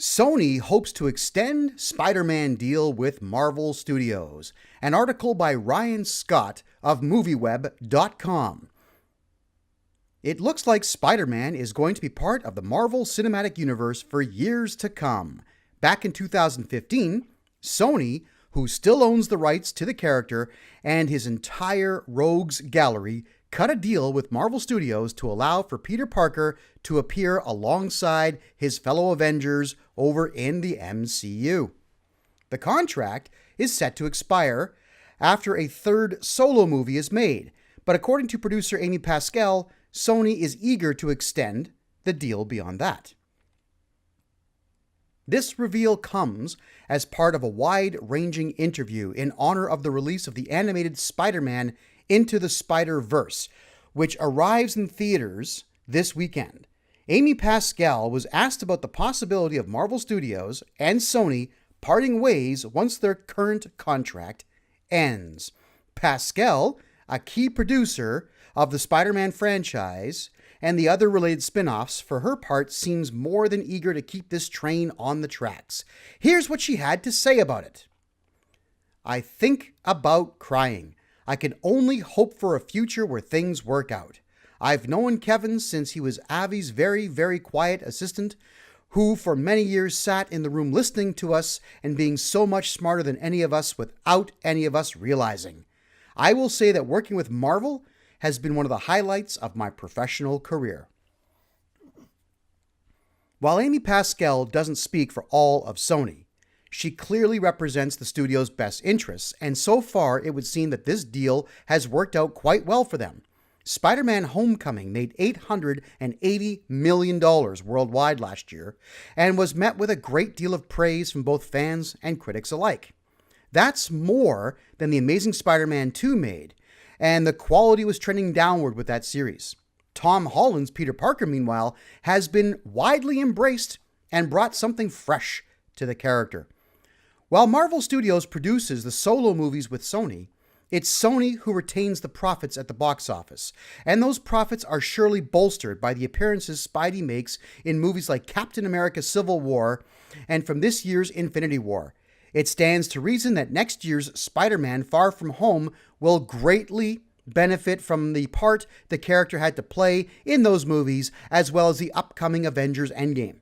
Sony hopes to extend Spider-Man deal with Marvel Studios. An article by Ryan Scott of MovieWeb.com. It looks like Spider-Man is going to be part of the Marvel Cinematic Universe for years to come. Back in 2015, Sony, who still owns the rights to the character and his entire Rogues Gallery, cut a deal with Marvel Studios to allow for Peter Parker to appear alongside his fellow Avengers over in the MCU. The contract is set to expire after a third solo movie is made, but according to producer Amy Pascal, Sony is eager to extend the deal beyond that. This reveal comes as part of a wide-ranging interview in honor of the release of the animated Spider-Man Into the Spider-Verse, which arrives in theaters this weekend. Amy Pascal was asked about the possibility of Marvel Studios and Sony parting ways once their current contract ends. Pascal, a key producer of the Spider-Man franchise and the other related spin-offs, for her part, seems more than eager to keep this train on the tracks. Here's what she had to say about it. "I think about crying. I can only hope for a future where things work out. I've known Kevin since he was Avi's very, very quiet assistant, who for many years sat in the room listening to us and being so much smarter than any of us without any of us realizing. I will say that working with Marvel has been one of the highlights of my professional career." While Amy Pascal doesn't speak for all of Sony, she clearly represents the studio's best interests, and so far it would seem that this deal has worked out quite well for them. Spider-Man Homecoming made $880 million worldwide last year and was met with a great deal of praise from both fans and critics alike. That's more than The Amazing Spider-Man 2 made, and the quality was trending downward with that series. Tom Holland's Peter Parker, meanwhile, has been widely embraced and brought something fresh to the character. While Marvel Studios produces the solo movies with Sony, it's Sony who retains the profits at the box office, and those profits are surely bolstered by the appearances Spidey makes in movies like Captain America: Civil War and from this year's Infinity War. It stands to reason that next year's Spider-Man: Far From Home will greatly benefit from the part the character had to play in those movies, as well as the upcoming Avengers Endgame.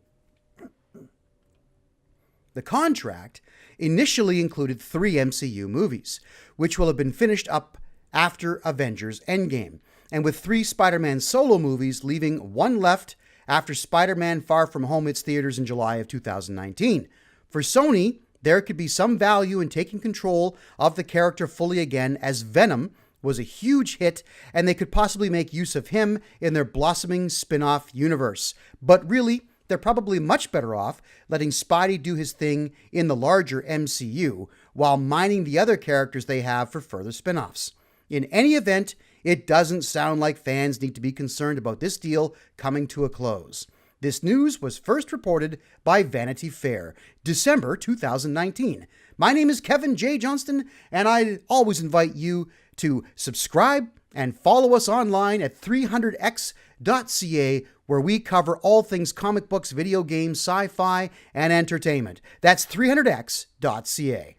The contract initially included 3 MCU movies, which will have been finished up after Avengers Endgame, and with 3 Spider-Man solo movies, leaving 1 left after Spider-Man: Far From Home hits theaters in July of 2019. For Sony, there could be some value in taking control of the character fully again, as Venom was a huge hit, and they could possibly make use of him in their blossoming spin-off universe. But really, they're probably much better off letting Spidey do his thing in the larger MCU while mining the other characters they have for further spin-offs. In any event, it doesn't sound like fans need to be concerned about this deal coming to a close. This news was first reported by Vanity Fair, December 2019. My name is Kevin J. Johnston, and I always invite you to subscribe and follow us online at 300x.ca, where we cover all things comic books, video games, sci-fi, and entertainment. That's 300x.ca.